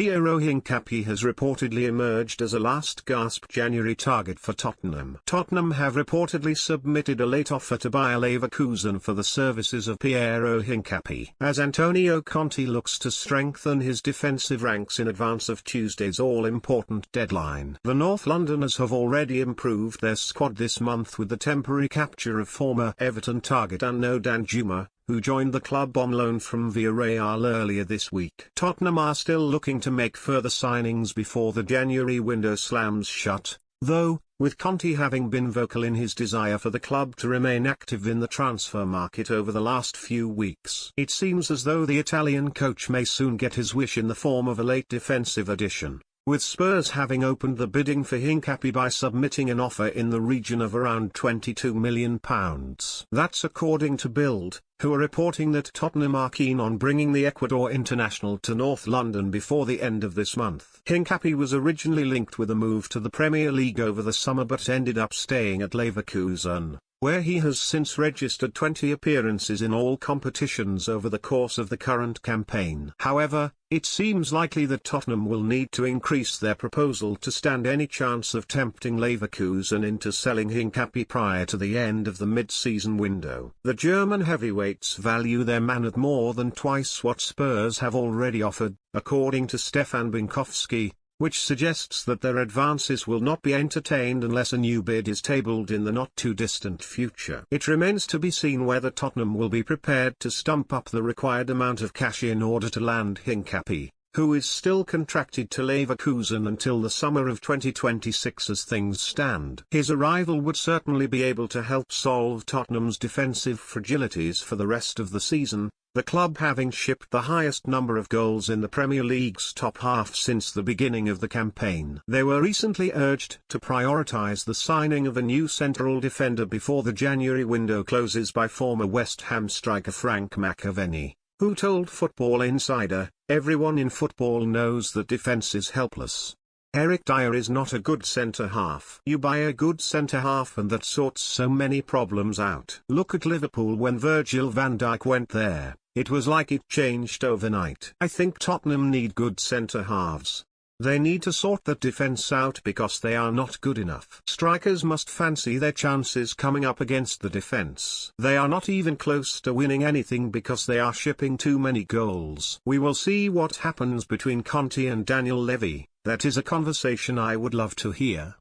Piero Hincapie has reportedly emerged as a last gasp January target for Tottenham. Tottenham have reportedly submitted a late offer to Bayer Leverkusen for the services of Piero Hincapie. As Antonio Conte looks to strengthen his defensive ranks in advance of Tuesday's all-important deadline. The North Londoners have already improved their squad this month with the temporary capture of former Everton target Antonio Conte, who joined the club on loan from Villarreal earlier this week. Tottenham are still looking to make further signings before the January window slams shut, though, with Conte having been vocal in his desire for the club to remain active in the transfer market over the last few weeks. It seems as though the Italian coach may soon get his wish in the form of a late defensive addition, with Spurs having opened the bidding for Hincapie by submitting an offer in the region of around £22 million. That's according to Bild, who are reporting that Tottenham are keen on bringing the Ecuador international to North London before the end of this month. Hincapie was originally linked with a move to the Premier League over the summer but ended up staying at Leverkusen, where he has since registered 20 appearances in all competitions over the course of the current campaign. However, it seems likely that Tottenham will need to increase their proposal to stand any chance of tempting Leverkusen into selling Hincapie prior to the end of the mid-season window. The German heavyweights value their man at more than twice what Spurs have already offered, according to Stefan Binkowski, which suggests that their advances will not be entertained unless a new bid is tabled in the not-too-distant future. It remains to be seen whether Tottenham will be prepared to stump up the required amount of cash in order to land Hincapie, who is still contracted to Leverkusen until the summer of 2026 as things stand. His arrival would certainly be able to help solve Tottenham's defensive fragilities for the rest of the season, the club having shipped the highest number of goals in the Premier League's top half since the beginning of the campaign. They were recently urged to prioritise the signing of a new central defender before the January window closes by former West Ham striker Frank McAvenny, who told Football Insider, "Everyone in football knows that defence is helpless. Eric Dyer is not a good centre-half. You buy a good centre-half and that sorts so many problems out. Look at Liverpool when Virgil van Dijk went there, it was like it changed overnight. I think Tottenham need good centre-halves. They need to sort that defence out because they are not good enough. Strikers must fancy their chances coming up against the defence. They are not even close to winning anything because they are shipping too many goals. We will see what happens between Conte and Daniel Levy. That is a conversation I would love to hear."